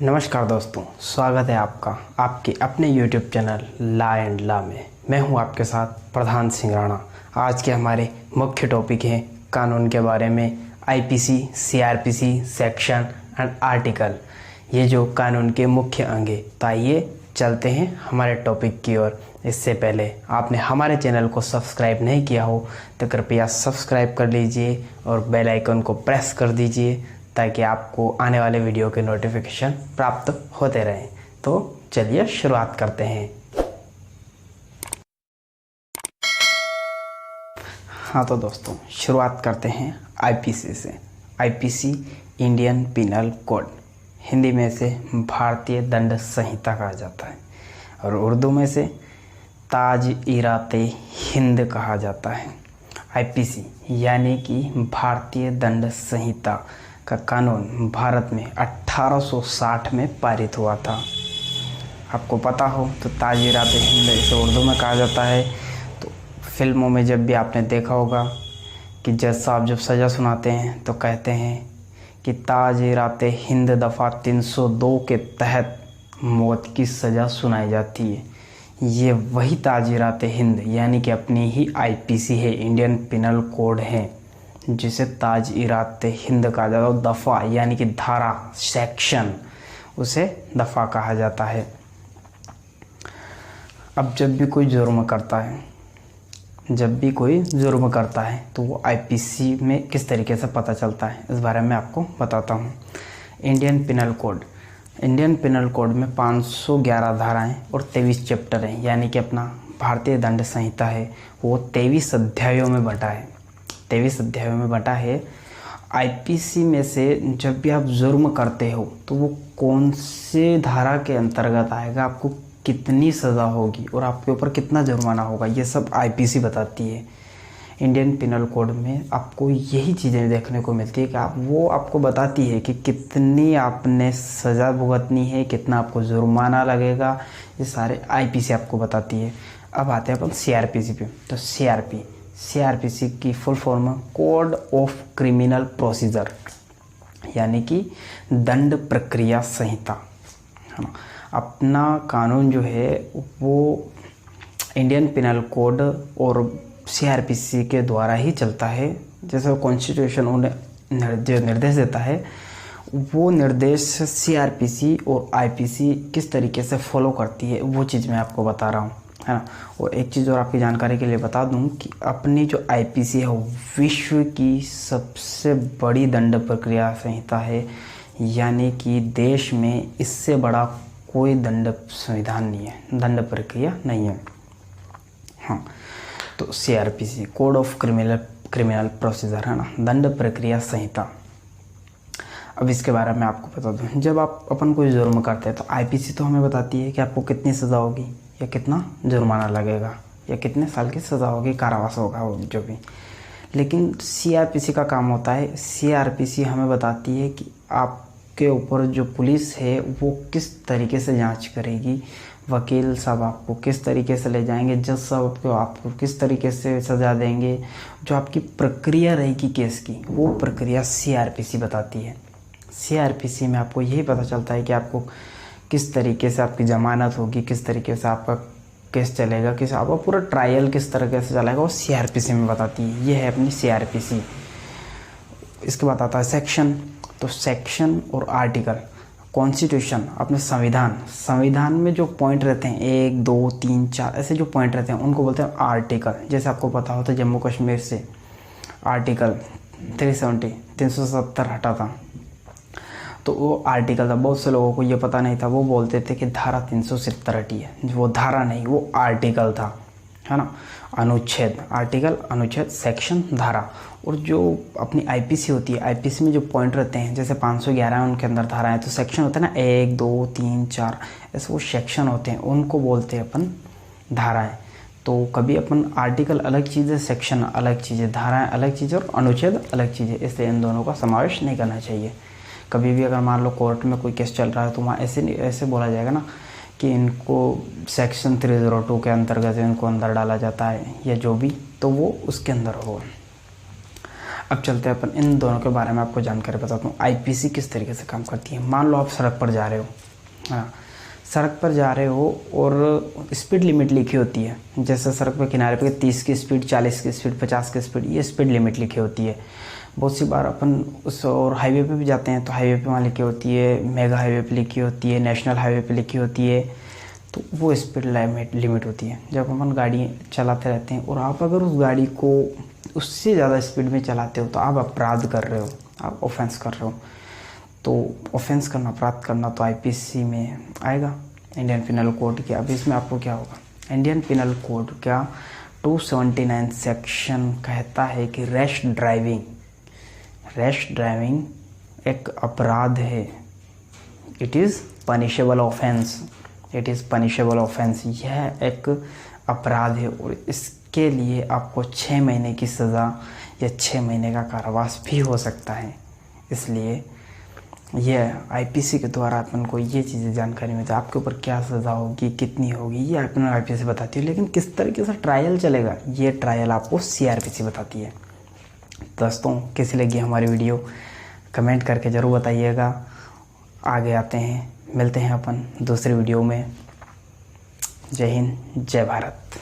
नमस्कार दोस्तों, स्वागत है आपका आपके अपने YouTube चैनल ला एंड ला में। मैं हूं आपके साथ प्रधान सिंह राणा। आज के हमारे मुख्य टॉपिक हैं कानून के बारे में, IPC, CrPC, section and article, ये जो कानून के मुख्य अंग हैं। तो आइए चलते हैं हमारे टॉपिक की ओर। इससे पहले आपने हमारे चैनल को सब्सक्राइब नहीं किया हो तो कृपया सब्सक्राइब कर लीजिए और बेल आइकन को प्रेस कर दीजिए ताकि आपको आने वाले वीडियो के नोटिफिकेशन प्राप्त होते रहें। तो चलिए शुरुआत करते हैं। हाँ तो दोस्तों, शुरुआत करते हैं आईपीसी से। IPC Indian penal code, Hindi में इसे भारतीय दंड संहिता कहा जाता है और उर्दू में से ताज-ई-रात हिंद कहा जाता है। आईपीसी यानी कि भारतीय दंड संहिता का कानून भारत में 1860 में पारित हुआ था। आपको पता हो तो ताज-ई-रात हिंद इसे उर्दू में कहा जाता है। तो फिल्मों में जब भी आपने देखा होगा कि जज साहब जब सज़ा सुनाते हैं तो कहते हैं कि ताज-ई-रात हिंद दफ़ा 302 के तहत मौत की सज़ा सुनाई जाती है। ये वही ताज-ई-रात हिंद यानी कि अपनी ही आईपीसी है, इंडियन पिनल कोड है, जिसे ताज-ई-रात हिंद कहा जाता है। दफ़ा यानी कि धारा, सेक्शन, उसे दफ़ा कहा जाता है। अब जब भी कोई जुर्म करता है तो वो आईपीसी में किस तरीके से पता चलता है, इस बारे में आपको बताता हूँ। इंडियन पिनल कोड में 511 धाराएं और 23 चैप्टर हैं, यानी कि अपना भारतीय दंड संहिता है वो 23 अध्यायों में बटा है। आईपीसी में से जब भी आप जुर्म करते हो तो वो कौन से धारा के अंतर्गत आएगा, आपको कितनी सज़ा होगी और आपके ऊपर कितना जुर्माना होगा, ये सब आईपीसी बताती है। इंडियन पिनल कोड में आपको यही चीज़ें देखने को मिलती है कि आपको बताती है कि कितनी आपने सज़ा भुगतनी है, कितना आपको जुर्माना लगेगा, ये सारे आईपीसी आपको बताती है। अब आते हैं अपन सीआरपीसी पे। तो सीआरपीसी की फुल फॉर्म है कोड ऑफ क्रिमिनल प्रोसीजर, यानी कि दंड प्रक्रिया संहिता, है ना। अपना कानून जो है वो इंडियन पिनल कोड और सीआरपीसी के द्वारा ही चलता है। जैसे कॉन्स्टिट्यूशन उन्हें जो निर्देश देता है, वो निर्देश सीआरपीसी और आईपीसी किस तरीके से फॉलो करती है, वो चीज़ मैं आपको बता रहा हूँ, है ना। और एक चीज़ और आपकी जानकारी के लिए बता दूं कि अपनी जो आईपीसी है वो विश्व की सबसे बड़ी दंड प्रक्रिया संहिता है, यानी कि देश में इससे बड़ा कोई दंड संविधान नहीं है, दंड प्रक्रिया नहीं है। हाँ, तो CrPC code of criminal procedure, है ना, दंड प्रक्रिया संहिता। अब इसके बारे में आपको बता दूं, जब आप अपन कोई जुर्म करते हैं तो आईपीसी तो हमें बताती है कि आपको कितनी सज़ा होगी या कितना जुर्माना लगेगा या कितने साल की सज़ा होगी, कारावास होगा, वो जो भी। लेकिन सीआरपीसी का काम होता है, सीआरपीसी हमें बताती है कि आपके ऊपर जो पुलिस है वो किस तरीके से जांच करेगी, वकील साहब आपको किस तरीके से ले जाएंगे, जज साहब आपको किस तरीके से सज़ा देंगे, जो आपकी प्रक्रिया रहेगी केस की, वो प्रक्रिया सीआरपीसी बताती है। सीआरपीसी में आपको यही पता चलता है कि आपको किस तरीके से आपकी ज़मानत होगी, किस तरीके से आपका केस चलेगा, आपका पूरा ट्रायल किस तरीके से चलेगा, वो सीआरपीसी में बताती है। ये है अपनी सीआरपीसी। इसके बाद आता है सेक्शन। तो सेक्शन और आर्टिकल, कॉन्स्टिट्यूशन, अपने संविधान में जो पॉइंट रहते हैं 1, 2, 3, 4 ऐसे जो पॉइंट रहते हैं उनको बोलते हैं आर्टिकल। जैसे आपको पता हो तो जम्मू कश्मीर से आर्टिकल 370 हटा था, तो वो आर्टिकल था। बहुत से लोगों को ये पता नहीं था, वो बोलते थे कि धारा 370 हटी है, वो धारा नहीं, वो आर्टिकल था, है ना। अनुच्छेद, आर्टिकल, अनुच्छेद, सेक्शन, धारा। और जो अपनी आईपीसी होती है, आईपीसी में जो पॉइंट रहते हैं, जैसे 511 है उनके अंदर धारा है, तो सेक्शन होता है ना, 1, 2, 3, 4 ऐसे वो सेक्शन होते हैं, उनको बोलते हैं अपन धाराएँ। तो कभी अपन आर्टिकल अलग चीज़ है, सेक्शन अलग चीज़ है, धाराएँ अलग चीज़ है और अनुच्छेद अलग चीज़ है, इसलिए इन दोनों का समावेश नहीं करना चाहिए। कभी भी अगर मान लो कोर्ट में कोई केस चल रहा है तो वहाँ ऐसे बोला जाएगा ना कि इनको सेक्शन 302 के अंतर्गत इनको अंदर डाला जाता है या जो भी, तो वो उसके अंदर हो। अब चलते हैं अपन इन दोनों के बारे में आपको जानकारी बताता हूँ। आईपीसी किस तरीके से काम करती है। मान लो आप सड़क पर जा रहे हो, हाँ, सड़क पर जा रहे हो और स्पीड लिमिट लिखी होती है। जैसे सड़क पर किनारे पे 30 की स्पीड, 40 की स्पीड, 50 की स्पीड, ये स्पीड लिमिट लिखी होती है। बहुत सी बार अपन उस और हाईवे पे भी जाते हैं तो हाईवे पे वहाँ लिखी होती है, मेगा हाईवे पे लिखी होती है, नेशनल हाईवे पे लिखी होती है, तो वो स्पीड लिमिट होती है। जब अपन गाड़ी चलाते रहते हैं और आप अगर उस गाड़ी को उससे ज़्यादा स्पीड में चलाते हो तो आप अपराध कर रहे हो, आप ऑफेंस कर रहे हो। तो ऑफेंस करना, अपराध करना तो आईपीसी में आएगा, इंडियन पिनल कोड के। अब इसमें आपको क्या होगा, इंडियन पिनल कोड का 279 सेक्शन कहता है कि रैश ड्राइविंग एक अपराध है। इट इज़ पनिशेबल ऑफेंस, यह एक अपराध है और इसके लिए आपको 6 महीने की सज़ा या 6 महीने का कारावास भी हो सकता है। इसलिए यह आईपीसी के द्वारा अपन को ये चीज़ें जानकारी मिलती है। आपके ऊपर क्या सज़ा होगी, कितनी होगी, ये अपन आईपीसी बताती है। लेकिन किस तरीके से ट्रायल चलेगा, ये ट्रायल आपको सीआरपीसी बताती है। दोस्तों, कैसी लगी हमारी वीडियो कमेंट करके ज़रूर बताइएगा। आगे आते हैं, मिलते हैं अपन दूसरी वीडियो में। जय हिंद, जय भारत।